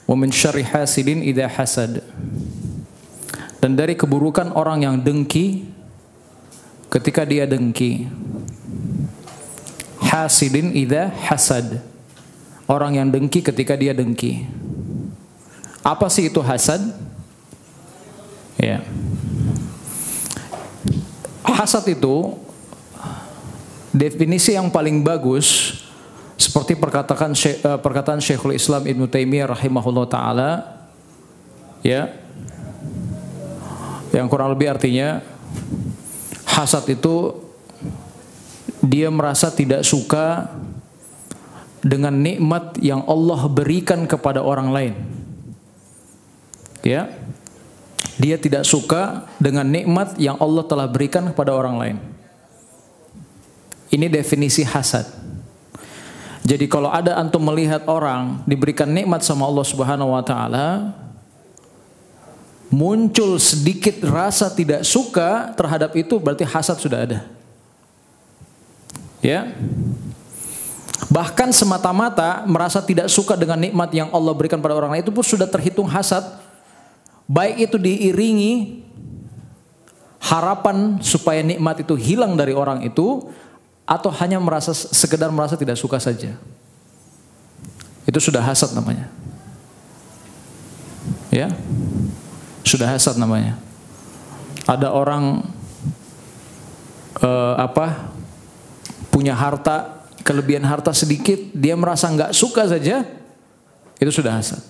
Wa min syarri hasidin idza hasad. Dan dari keburukan orang yang dengki ketika dia dengki. Hasidin idza hasad. Orang yang dengki ketika dia dengki. Apa sih itu hasad? Ya. Hasad itu definisi yang paling bagus seperti perkataan Syekhul Islam Ibnu Taimiyah rahimahullah taala, ya, yang kurang lebih artinya hasad itu dia merasa tidak suka dengan nikmat yang Allah berikan kepada orang lain. Ya, dia tidak suka dengan nikmat yang Allah telah berikan kepada orang lain. Ini definisi hasad. Jadi kalau ada antum melihat orang diberikan nikmat sama Allah Subhanahu wa taala, muncul sedikit rasa tidak suka terhadap itu, berarti hasad sudah ada. Ya. Bahkan semata-mata merasa tidak suka dengan nikmat yang Allah berikan pada orang lain, itu pun sudah terhitung hasad. Baik itu diiringi harapan supaya nikmat itu hilang dari orang itu, atau hanya sekedar merasa tidak suka saja. Itu sudah hasad namanya. Ya. Sudah hasad namanya. Ada orang punya harta, kelebihan harta sedikit, dia merasa nggak suka saja, itu sudah hasad.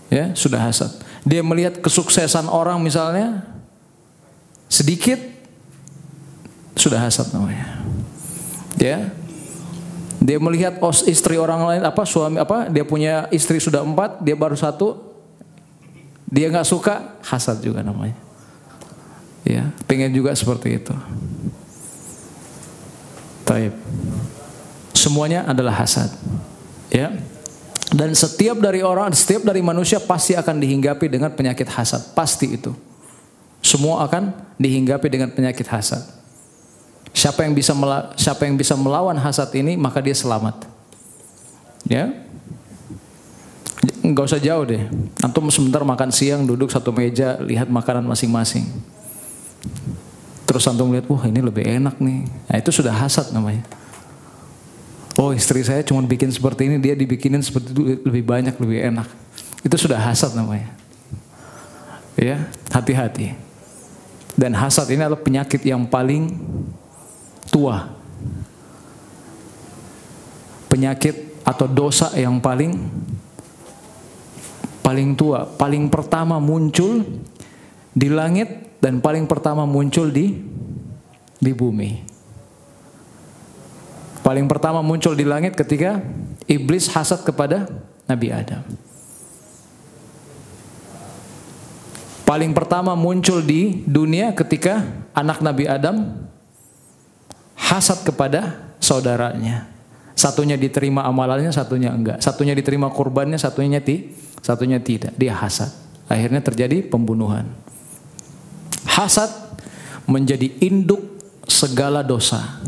Ya, sudah hasad. Dia melihat kesuksesan orang misalnya sedikit, sudah hasad namanya. Ya, dia melihat istri orang lain, suami dia punya istri sudah 4, dia baru 1, dia nggak suka, hasad juga namanya. Ya, pengen juga seperti itu. Taib. Semuanya adalah hasad. Ya, dan setiap dari manusia pasti akan dihinggapi dengan penyakit hasad, pasti itu. Semua akan dihinggapi dengan penyakit hasad. Siapa yang bisa melawan hasad ini, maka dia selamat. Ya, nggak usah jauh deh. Antum sebentar makan siang, duduk satu meja, lihat makanan masing-masing. Terus antum lihat, wah ini lebih enak nih. Nah itu sudah hasad namanya. Oh istri saya cuma bikin seperti ini, dia dibikinin seperti itu lebih banyak, lebih enak. Itu sudah hasad namanya. Ya, hati-hati. Dan hasad ini adalah penyakit yang paling tua. Penyakit atau dosa yang paling tua, paling pertama muncul di langit dan paling pertama muncul di bumi. Paling pertama muncul di langit ketika iblis hasad kepada Nabi Adam. Paling pertama muncul di dunia ketika anak Nabi Adam hasad kepada saudaranya. Satunya diterima amalannya, satunya enggak. Satunya diterima kurbannya, satunya tidak. Dia hasad. Akhirnya terjadi pembunuhan. Hasad menjadi induk segala dosa.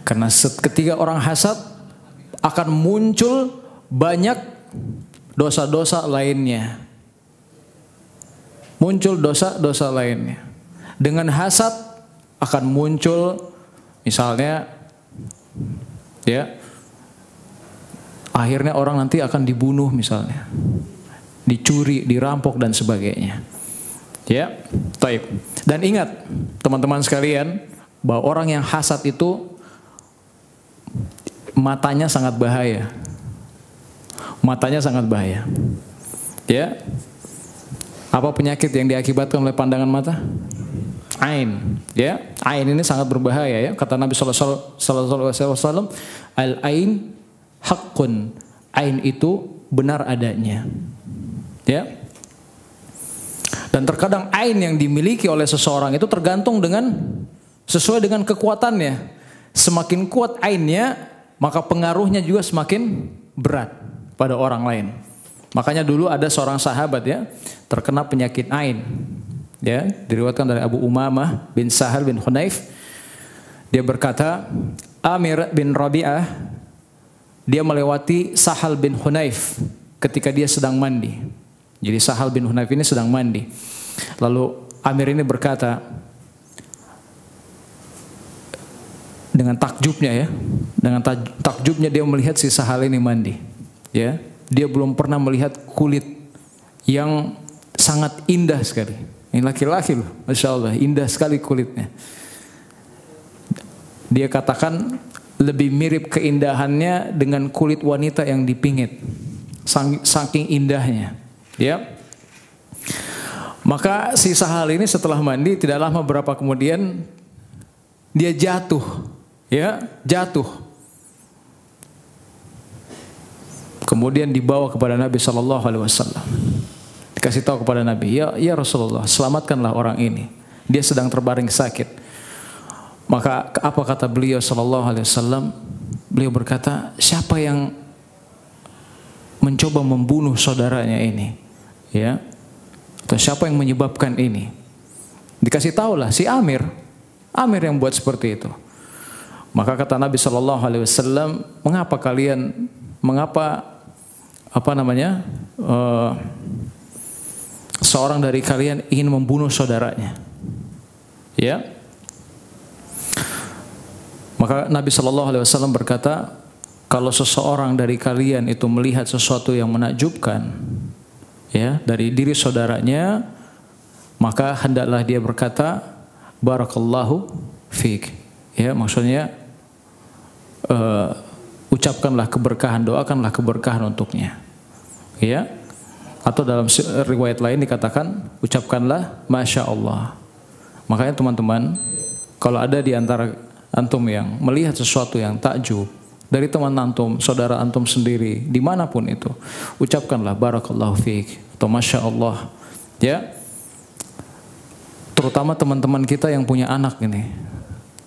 Karena ketika orang hasad akan muncul banyak dosa-dosa lainnya. Muncul dosa-dosa lainnya. Dengan hasad akan muncul Misalnya, ya, akhirnya orang nanti akan dibunuh misalnya, dicuri, dirampok dan sebagainya. Ya, taib. Dan ingat teman-teman sekalian bahwa orang yang hasad itu matanya sangat bahaya. Matanya sangat bahaya. Ya. Apa penyakit yang diakibatkan oleh pandangan mata? Ain. Ya, ain ini sangat berbahaya ya. Kata Nabi sallallahu alaihi wasallam, al-ain haqqun. Ain itu benar adanya. Ya. Dan terkadang ain yang dimiliki oleh seseorang itu tergantung dengan sesuai dengan kekuatannya. Semakin kuat ainnya, maka pengaruhnya juga semakin berat pada orang lain. Makanya dulu ada seorang sahabat ya, terkena penyakit ain. Ya, diriwayatkan dari Abu Umamah bin Sahal bin Hunayf. Dia berkata, Amir bin Rabi'ah dia melewati Sahal bin Hunayf ketika dia sedang mandi. Jadi Sahal bin Hunayf ini sedang mandi. Lalu Amir ini berkata dengan takjubnya ya, dengan takjubnya dia melihat si Sahal ini mandi. Ya, dia belum pernah melihat kulit yang sangat indah sekali. Ini laki-laki loh, Masya Allah, indah sekali kulitnya. Dia katakan lebih mirip keindahannya dengan kulit wanita yang dipingit, saking indahnya. Ya, maka si Sahal ini setelah mandi tidak lama berapa kemudian dia jatuh, ya jatuh. Kemudian dibawa kepada Nabi Sallallahu Alaihi Wasallam. Dikasih tahu kepada Nabi, ya Rasulullah, selamatkanlah orang ini. Dia sedang terbaring sakit. Maka apa kata beliau Sallallahu Alaihi Wasallam? Beliau berkata, siapa yang mencoba membunuh saudaranya ini? Ya, atau siapa yang menyebabkan ini? Dikasih tahulah si Amir yang buat seperti itu. Maka kata Nabi Sallallahu Alaihi Wasallam, mengapa seorang dari kalian ingin membunuh saudaranya? Ya. Maka Nabi Shallallahu Alaihi Wasallam berkata, kalau seseorang dari kalian itu melihat sesuatu yang menakjubkan, ya, dari diri saudaranya, maka hendaklah dia berkata, barakallahu fiik. Ya, maksudnya ucapkanlah keberkahan, doakanlah keberkahan untuknya. Ya. Atau dalam riwayat lain dikatakan, ucapkanlah Masya Allah. Makanya teman-teman, kalau ada di antara antum yang melihat sesuatu yang takjub dari teman antum, saudara antum sendiri, dimanapun itu, ucapkanlah barakallahu fiik atau Masya Allah. Ya. Terutama teman-teman kita yang punya anak ini.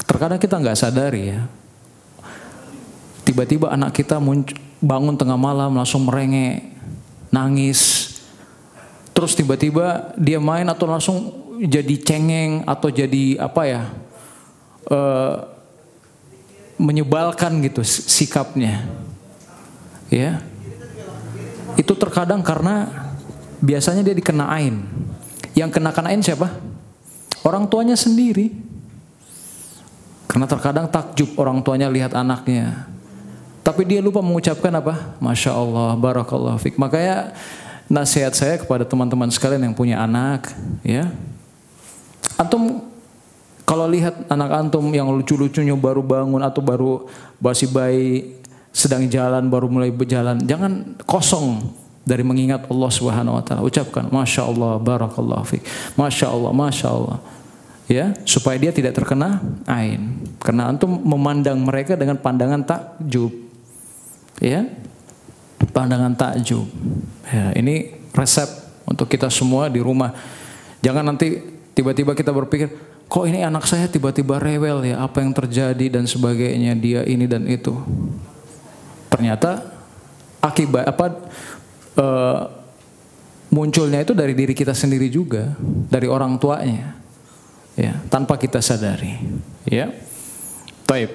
Terkadang kita nggak sadari ya. Tiba-tiba anak kita bangun tengah malam langsung merengek, nangis. Terus tiba-tiba dia main atau langsung jadi cengeng atau jadi menyebalkan gitu sikapnya. Ya. Itu terkadang karena biasanya dia dikena ain. Yang kenakan ain siapa? Orang tuanya sendiri. Karena terkadang takjub orang tuanya lihat anaknya. Tapi dia lupa mengucapkan apa? Masya Allah, barakallahu fiik. Makanya nasihat saya kepada teman-teman sekalian yang punya anak, ya. Antum kalau lihat anak antum yang lucu-lucunya baru bangun atau baru masih bayi, sedang jalan, baru mulai berjalan, jangan kosong dari mengingat Allah Subhanahu wa taala. Ucapkan Masya Allah, barakallahu fiik. Masya Allah, Masya Allah. Ya, supaya dia tidak terkena ain. Karena antum memandang mereka dengan pandangan takjub. Ya, pandangan takjub. Ya, ini resep untuk kita semua di rumah. Jangan nanti tiba-tiba kita berpikir, kok ini anak saya tiba-tiba rewel ya, apa yang terjadi dan sebagainya, dia ini dan itu. Ternyata akibat munculnya itu dari diri kita sendiri juga, dari orang tuanya. Ya, tanpa kita sadari. Ya. Baik.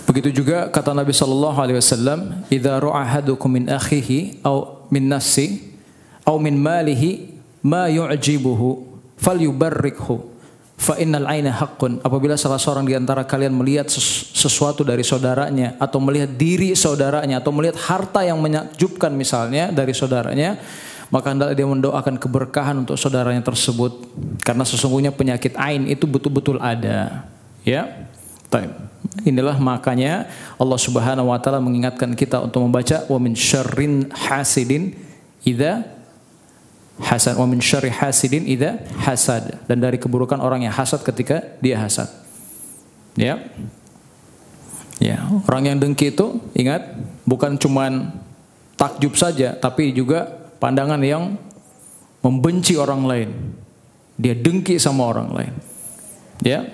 Begitu juga kata Nabi sallallahu alaihi wasallam, "Idza ra'a ahadukum min akhihi aw min nafsi aw min malihi ma yu'jibuhu falyubarrikhu fa innal aina haqqun, apabila salah seorang di antara kalian melihat sesuatu dari saudaranya atau melihat diri saudaranya atau melihat harta yang menakjubkan misalnya dari saudaranya, maka hendaklah dia mendoakan keberkahan untuk saudaranya tersebut, karena sesungguhnya penyakit ain itu betul-betul ada. Ya. Inilah makanya Allah Subhanahu wa taala mengingatkan kita untuk membaca wa min syarrin hasidin idza hasad, wa min syarri hasidin idza hasad, dan dari keburukan orang yang hasad ketika dia hasad. Ya. Ya, orang yang dengki itu ingat bukan cuman takjub saja, tapi juga pandangan yang membenci orang lain. Dia dengki sama orang lain. Ya.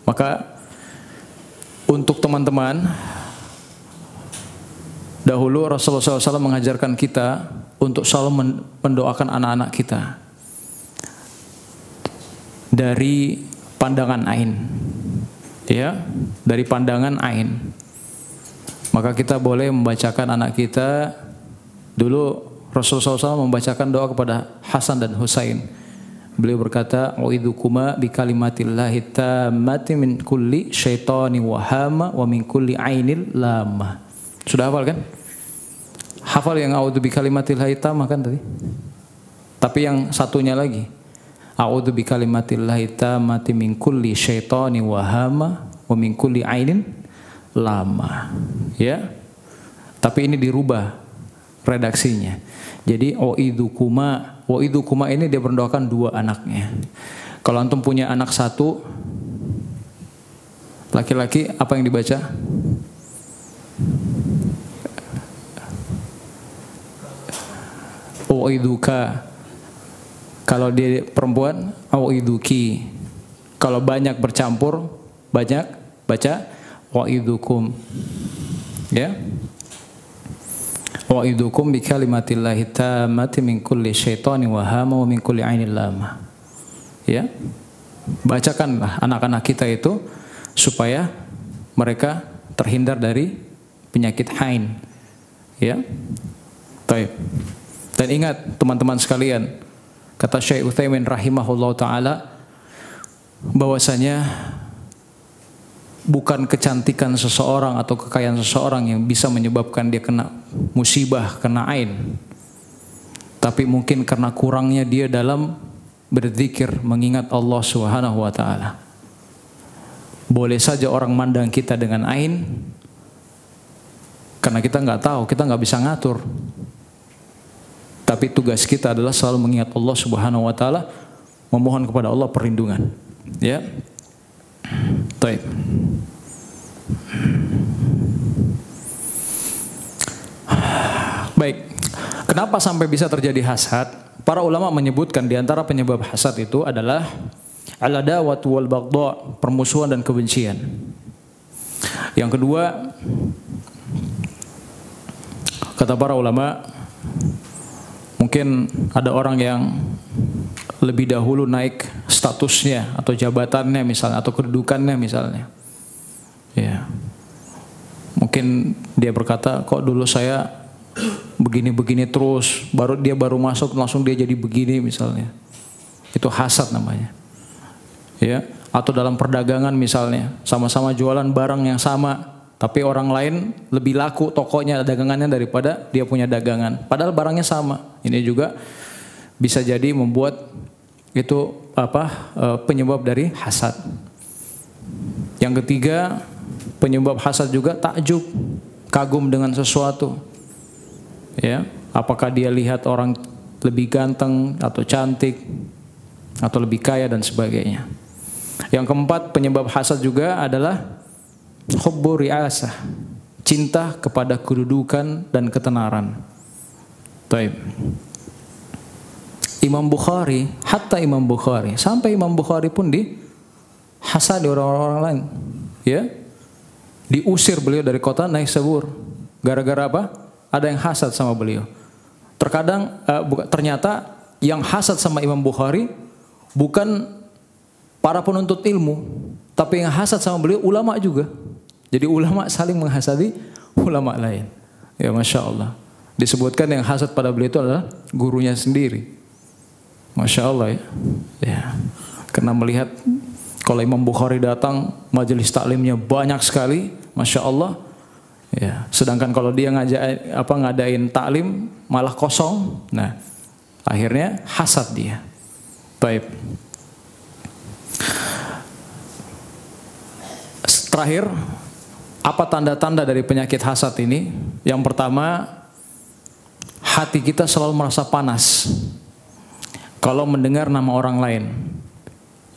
Maka untuk teman-teman, dahulu Rasulullah SAW mengajarkan kita untuk selalu mendoakan anak-anak kita dari pandangan ain, ya, dari pandangan ain. Maka kita boleh membacakan anak kita. Dulu Rasulullah SAW membacakan doa kepada Hasan dan Husain. Beliau berkata, "U'idzukuma bi kalimatillahi tammati min kulli syaitani wahama wa min kulli ainil lamah." Sudah hafal kan? Hafal yang a'udzu bi kalimatillahi tammah kan tadi? Tapi yang satunya lagi, a'udzu bi kalimatillahi tammati min kulli syaitani wahama wa min kulli ainin lamah. Ya. Tapi ini dirubah redaksinya. Jadi u'idzukuma ini dia mendoakan dua anaknya. Kalau antum punya anak satu laki-laki, apa yang dibaca? U'idzuka. Kalau dia perempuan, u'idzuki. Kalau banyak bercampur, banyak baca u'idzukum. Ya. Wa'idzukum bi kalimatillahi tammati min kulli syaitani wahama wa min kulli ainil lamah. Ya. Bacakanlah anak-anak kita itu supaya mereka terhindar dari penyakit ain. Ya. Baik. Dan ingat teman-teman sekalian, kata Syekh Utsaimin rahimahullah taala, bahwasanya bukan kecantikan seseorang atau kekayaan seseorang yang bisa menyebabkan dia kena musibah, kena ain. Tapi mungkin karena kurangnya dia dalam berzikir, mengingat Allah Subhanahu wa taala. Boleh saja orang mandang kita dengan ain, karena kita nggak tahu, kita nggak bisa ngatur. Tapi tugas kita adalah selalu mengingat Allah Subhanahu wa taala, memohon kepada Allah perlindungan. Ya. Baik. Baik. Kenapa sampai bisa terjadi hasad? Para ulama menyebutkan di antara penyebab hasad itu adalah al-adawat wal baghdha, permusuhan dan kebencian. Yang kedua, kata para ulama, mungkin ada orang yang lebih dahulu naik statusnya atau jabatannya misalnya, atau kedudukannya misalnya. Ya. Mungkin dia berkata, kok dulu saya begini-begini terus, dia baru masuk langsung dia jadi begini misalnya. Itu hasad namanya. Ya, atau dalam perdagangan misalnya, sama-sama jualan barang yang sama, tapi orang lain lebih laku tokonya, dagangannya daripada dia punya dagangan. Padahal barangnya sama. Ini juga bisa jadi membuat itu penyebab dari hasad. Yang ketiga, penyebab hasad juga takjub, kagum dengan sesuatu. Ya, apakah dia lihat orang lebih ganteng atau cantik atau lebih kaya dan sebagainya. Yang keempat, penyebab hasad juga adalah hubbu ri'asah, cinta kepada kedudukan dan ketenaran. Baik. Imam Bukhari, sampai Imam Bukhari pun dihasadi orang-orang lain. Ya. Diusir beliau dari kota Naisabur. Gara-gara apa? Ada yang hasad sama beliau. Terkadang ternyata yang hasad sama Imam Bukhari bukan para penuntut ilmu, tapi yang hasad sama beliau ulama juga. Jadi ulama saling menghasadi ulama lain. Ya, Masya Allah. Disebutkan yang hasad pada beliau itu adalah gurunya sendiri. Masya Allah ya. Ya. Karena melihat Kalau Imam Bukhari datang, majelis taklimnya banyak sekali, Masya Allah. Ya, sedangkan kalau dia ngadain taklim malah kosong, nah akhirnya hasad dia. Baik. Terakhir, apa tanda-tanda dari penyakit hasad ini? Yang pertama, hati kita selalu merasa panas kalau mendengar nama orang lain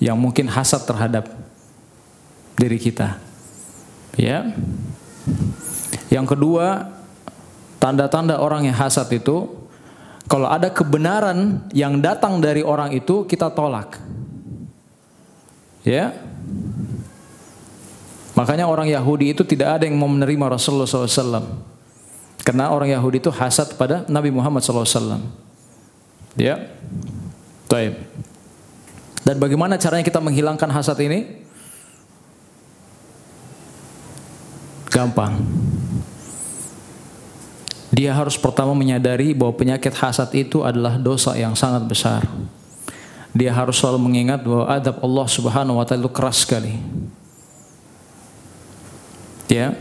yang mungkin hasad terhadap diri kita. Ya. Yang kedua, tanda-tanda orang yang hasad itu, kalau ada kebenaran yang datang dari orang itu, kita tolak. Ya. Makanya orang Yahudi itu tidak ada yang mau menerima Rasulullah SAW. Karena orang Yahudi itu hasad pada Nabi Muhammad SAW. Ya. Baik. Dan bagaimana caranya kita menghilangkan hasad ini? Gampang. Dia harus pertama menyadari bahwa penyakit hasad itu adalah dosa yang sangat besar. Dia harus selalu mengingat bahwa adab Allah Subhanahu wa taala itu keras sekali. Ya.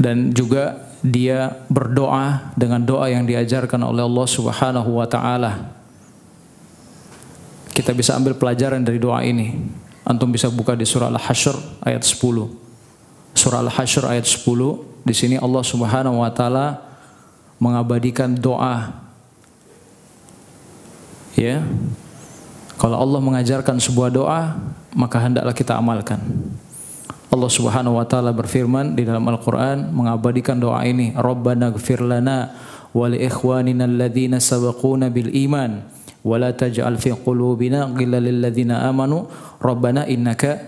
Dan juga dia berdoa dengan doa yang diajarkan oleh Allah Subhanahu wa taala. Kita bisa ambil pelajaran dari doa ini. Antum bisa buka di surah Al-Hasyr ayat 10. Surah Al-Hasyr ayat 10, di sini Allah Subhanahu wa taala mengabadikan doa. Ya. Kalau Allah mengajarkan sebuah doa, maka hendaklah kita amalkan. Allah Subhanahu wa taala berfirman di dalam Al-Qur'an mengabadikan doa ini, Rabbana ighfir lana wa li ikhwanina alladhina sabaquna bil iman. Wala taj'al fi qulubina ghillan lil ladzina amanu rabbana innaka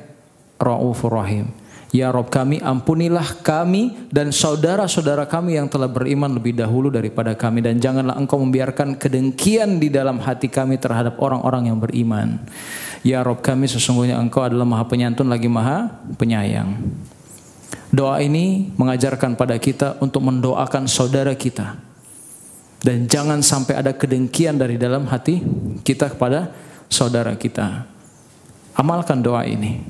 ra'ufur rahim. Ya Rabb kami, ampunilah kami dan saudara-saudara kami yang telah beriman lebih dahulu daripada kami, dan janganlah Engkau membiarkan kedengkian di dalam hati kami terhadap orang-orang yang beriman. Ya Rabb kami, sesungguhnya Engkau adalah Maha Penyantun lagi Maha Penyayang. Doa ini mengajarkan pada kita untuk mendoakan saudara kita. Dan jangan sampai ada kedengkian dari dalam hati kita kepada saudara kita. Amalkan doa ini.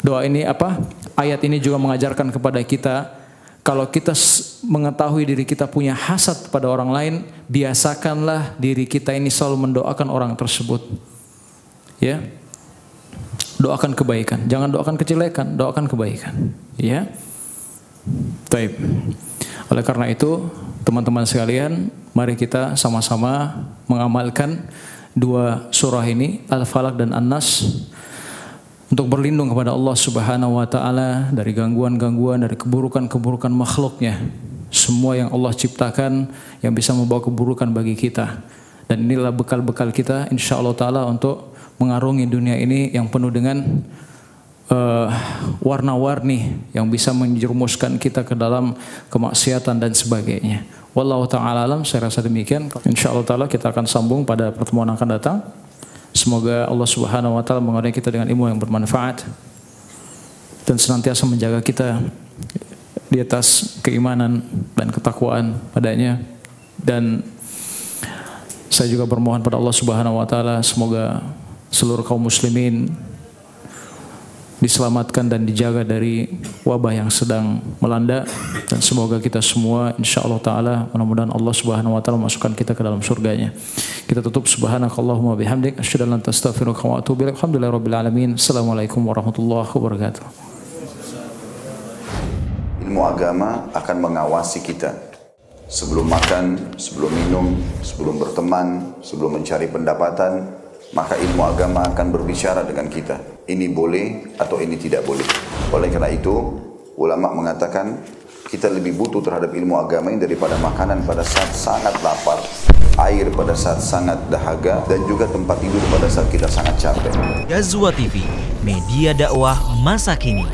Doa ini apa? Ayat ini juga mengajarkan kepada kita, kalau kita mengetahui diri kita punya hasad pada orang lain, biasakanlah diri kita ini selalu mendoakan orang tersebut. Ya. Doakan kebaikan, jangan doakan kejelekan, doakan kebaikan. Ya. Baik. Oleh karena itu, teman-teman sekalian, mari kita sama-sama mengamalkan dua surah ini, Al-Falaq dan An-Nas, untuk berlindung kepada Allah Subhanahu wa taala dari gangguan-gangguan, dari keburukan-keburukan makhluknya. Semua yang Allah ciptakan yang bisa membawa keburukan bagi kita. Dan inilah bekal-bekal kita insyaallah taala untuk mengarungi dunia ini yang penuh dengan warna-warni yang bisa menjerumuskan kita ke dalam kemaksiatan dan sebagainya. Wallahu ta'ala alam, saya rasa demikian. Insyaallah ta'ala kita akan sambung pada pertemuan akan datang. Semoga Allah Subhanahu wa ta'ala mengaruniai kita dengan ilmu yang bermanfaat dan senantiasa menjaga kita di atas keimanan dan ketakwaan padanya. Dan saya juga bermohon pada Allah Subhanahu wa ta'ala semoga seluruh kaum muslimin diselamatkan dan dijaga dari wabah yang sedang melanda, dan semoga kita semua insyaallah taala mudah-mudahan Allah Subhanahu wa taala masukkan kita ke dalam surganya. Kita tutup subhanakallahumma bihamdik asyhadu an la ilaha illa anta astaghfiruka wa atubu ilaik. Alhamdulillahirabbil alamin. Assalamualaikum warahmatullahi wabarakatuh. Ilmu agama akan mengawasi kita sebelum makan, sebelum minum, sebelum berteman, sebelum mencari pendapatan. Maka ilmu agama akan berbicara dengan kita. Ini boleh atau ini tidak boleh. Oleh karena itu, ulama mengatakan kita lebih butuh terhadap ilmu agama ini daripada makanan pada saat sangat lapar, air pada saat sangat dahaga, dan juga tempat tidur pada saat kita sangat capek. Ghazwa TV, media dakwah masa kini.